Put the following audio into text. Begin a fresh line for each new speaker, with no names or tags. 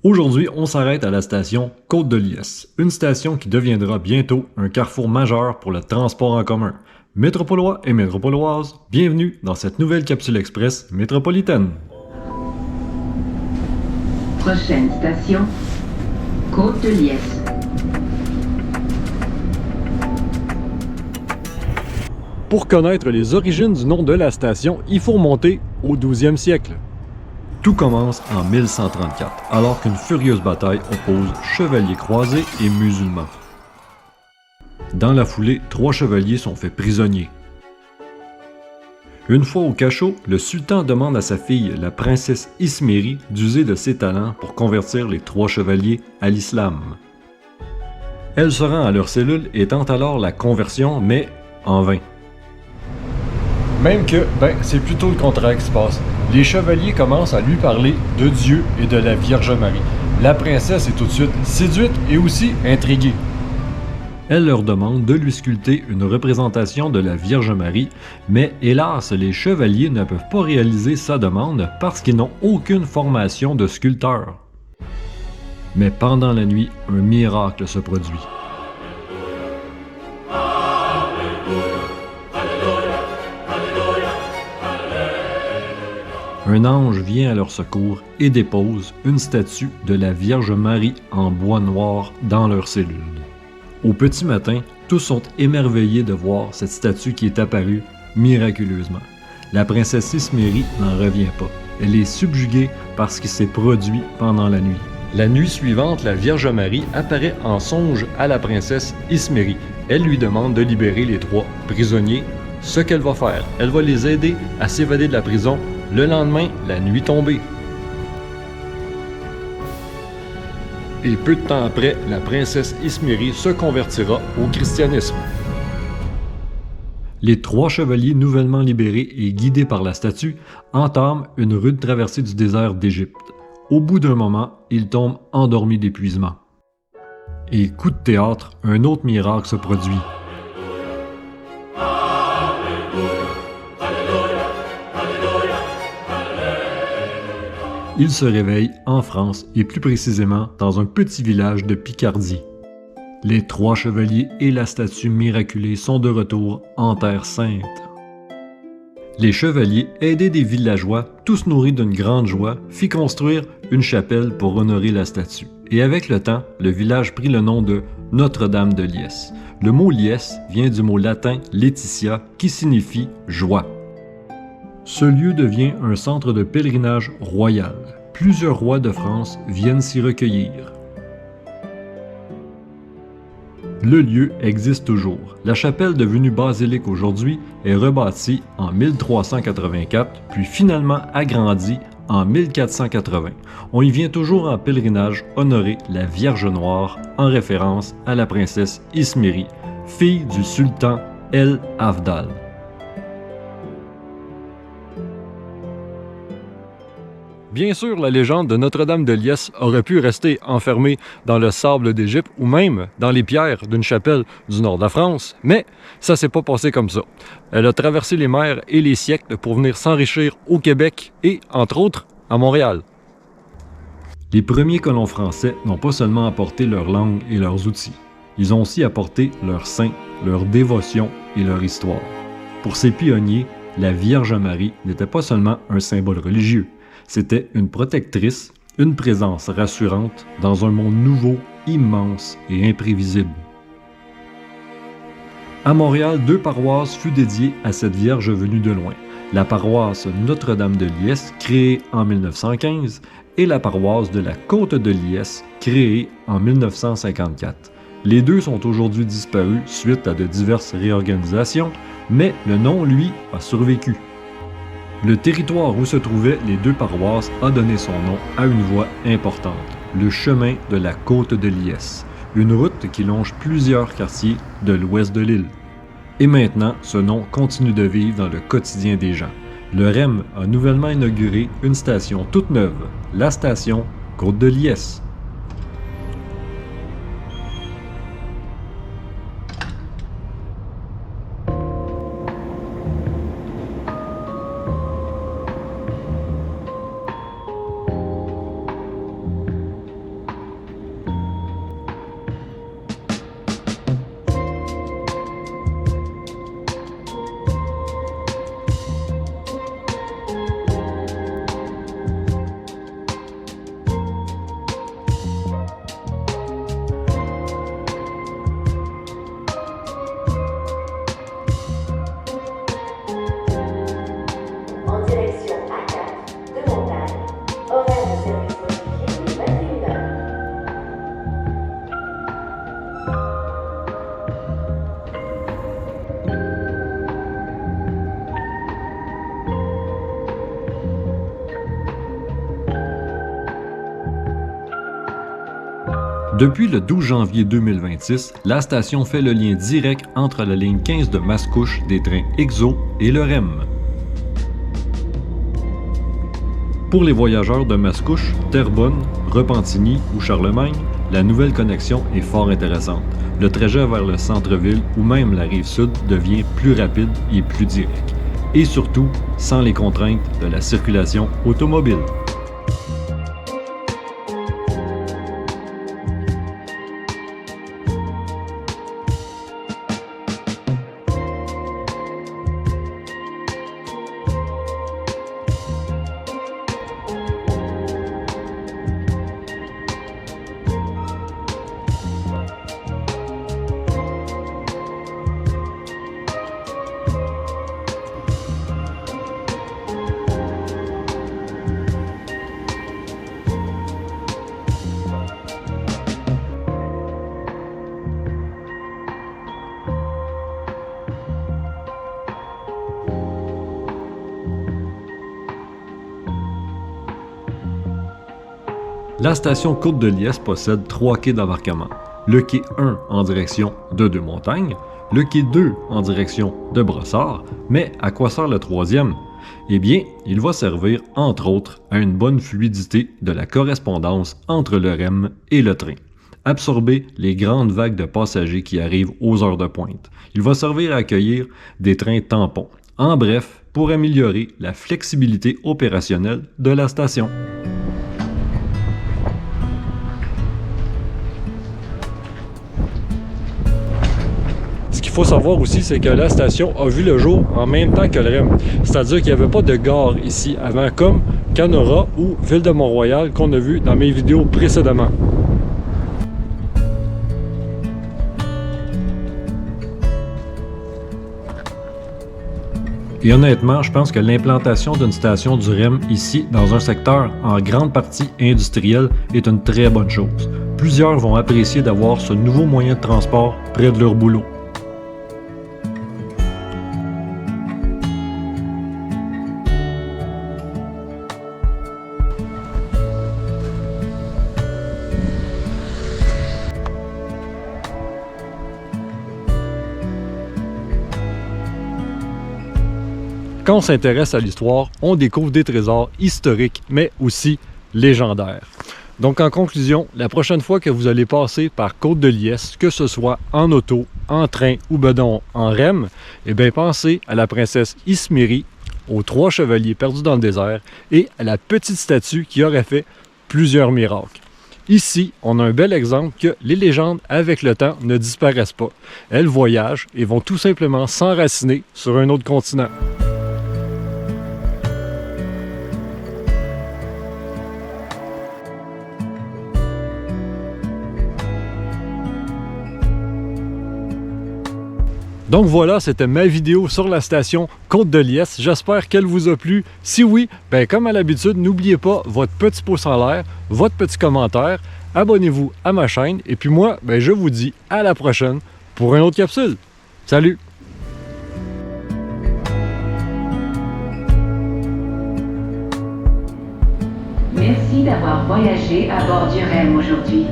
Aujourd'hui, on s'arrête à la station Côte-de-Liesse, une station qui deviendra bientôt un carrefour majeur pour le transport en commun. Métropolois et métropoloises, bienvenue dans cette nouvelle capsule express métropolitaine.
Prochaine station, Côte-de-Liesse.
Pour connaître les origines du nom de la station, il faut remonter au 12e siècle. Tout commence en 1134, alors qu'une furieuse bataille oppose chevaliers croisés et musulmans. Dans la foulée, 3 chevaliers sont faits prisonniers. Une fois au cachot, le sultan demande à sa fille, la princesse Isméry, d'user de ses talents pour convertir les 3 chevaliers à l'islam. Elle se rend à leur cellule et tente alors la conversion, mais en vain. Même que, c'est plutôt le contraire qui se passe. Les chevaliers commencent à lui parler de Dieu et de la Vierge Marie. La princesse est tout de suite séduite et aussi intriguée. Elle leur demande de lui sculpter une représentation de la Vierge Marie, mais hélas, les chevaliers ne peuvent pas réaliser sa demande parce qu'ils n'ont aucune formation de sculpteur. Mais pendant la nuit, un miracle se produit. Un ange vient à leur secours et dépose une statue de la Vierge Marie en bois noir dans leur cellule. Au petit matin, tous sont émerveillés de voir cette statue qui est apparue miraculeusement. La princesse Isméry n'en revient pas. Elle est subjuguée par ce qui s'est produit pendant la nuit. La nuit suivante, la Vierge Marie apparaît en songe à la princesse Isméry. Elle lui demande de libérer les 3 prisonniers. Ce qu'elle va faire, elle va les aider à s'évader de la prison. Le lendemain, la nuit tombée. Et peu de temps après, la princesse Isméry se convertira au christianisme. Les 3 chevaliers nouvellement libérés et guidés par la statue entament une rude traversée du désert d'Égypte. Au bout d'un moment, ils tombent endormis d'épuisement. Et coup de théâtre, un autre miracle se produit. Ils se réveillent en France et plus précisément dans un petit village de Picardie. Les 3 chevaliers et la statue miraculée sont de retour en Terre Sainte. Les chevaliers, aidés des villageois, tous nourris d'une grande joie, fit construire une chapelle pour honorer la statue. Et avec le temps, le village prit le nom de Notre-Dame de Liesse. Le mot Liesse vient du mot latin Laetitia qui signifie joie. Ce lieu devient un centre de pèlerinage royal. Plusieurs rois de France viennent s'y recueillir. Le lieu existe toujours. La chapelle devenue basilique aujourd'hui est rebâtie en 1384, puis finalement agrandie en 1480. On y vient toujours en pèlerinage honorer la Vierge Noire en référence à la princesse Isméry, fille du sultan El Afdal. Bien sûr, la légende de Notre-Dame de Liesse aurait pu rester enfermée dans le sable d'Égypte ou même dans les pierres d'une chapelle du nord de la France, mais ça s'est pas passé comme ça. Elle a traversé les mers et les siècles pour venir s'enrichir au Québec et, entre autres, à Montréal. Les premiers colons français n'ont pas seulement apporté leur langue et leurs outils, ils ont aussi apporté leurs saints, leur dévotion et leur histoire. Pour ces pionniers, la Vierge Marie n'était pas seulement un symbole religieux, c'était une protectrice, une présence rassurante dans un monde nouveau, immense et imprévisible. À Montréal, 2 paroisses furent dédiées à cette Vierge venue de loin. La paroisse Notre-Dame de Liesse, créée en 1915, et la paroisse de la Côte-de-Liesse, créée en 1954. Les 2 sont aujourd'hui disparus suite à de diverses réorganisations, mais le nom, lui, a survécu. Le territoire où se trouvaient les 2 paroisses a donné son nom à une voie importante, le chemin de la Côte-de-Liesse, une route qui longe plusieurs quartiers de l'ouest de l'île. Et maintenant, ce nom continue de vivre dans le quotidien des gens. Le REM a nouvellement inauguré une station toute neuve, la station Côte-de-Liesse. Depuis le 12 janvier 2026, la station fait le lien direct entre la ligne 15 de Mascouche des trains EXO et le REM. Pour les voyageurs de Mascouche, Terrebonne, Repentigny ou Charlemagne, la nouvelle connexion est fort intéressante. Le trajet vers le centre-ville ou même la rive sud devient plus rapide et plus direct. Et surtout, sans les contraintes de la circulation automobile. La station Côte-de-Liesse possède 3 quais d'embarquement. Le quai 1 en direction de Deux-Montagnes, le quai 2 en direction de Brossard, mais à quoi sert le troisième? Eh bien, il va servir, entre autres, à une bonne fluidité de la correspondance entre le REM et le train. Absorber les grandes vagues de passagers qui arrivent aux heures de pointe. Il va servir à accueillir des trains tampons. En bref, pour améliorer la flexibilité opérationnelle de la station. Ce qu'il faut savoir aussi, c'est que la station a vu le jour en même temps que le REM. C'est-à-dire qu'il n'y avait pas de gare ici avant, comme Canora ou Ville de Mont-Royal qu'on a vu dans mes vidéos précédemment. Et honnêtement, je pense que l'implantation d'une station du REM ici, dans un secteur en grande partie industriel, est une très bonne chose. Plusieurs vont apprécier d'avoir ce nouveau moyen de transport près de leur boulot. Quand on s'intéresse à l'histoire, on découvre des trésors historiques, mais aussi légendaires. Donc en conclusion, la prochaine fois que vous allez passer par Côte-de-Liesse, que ce soit en auto, en train ou bedon en REM, eh bien pensez à la princesse Ismérie, aux 3 chevaliers perdus dans le désert et à la petite statue qui aurait fait plusieurs miracles. Ici, on a un bel exemple que les légendes, avec le temps, ne disparaissent pas. Elles voyagent et vont tout simplement s'enraciner sur un autre continent. Donc voilà, c'était ma vidéo sur la station Côte-de-Liesse. J'espère qu'elle vous a plu. Si oui, ben comme à l'habitude, n'oubliez pas votre petit pouce en l'air, votre petit commentaire, abonnez-vous à ma chaîne et puis moi, ben je vous dis à la prochaine pour une autre capsule. Salut!
Merci d'avoir voyagé à bord du REM aujourd'hui.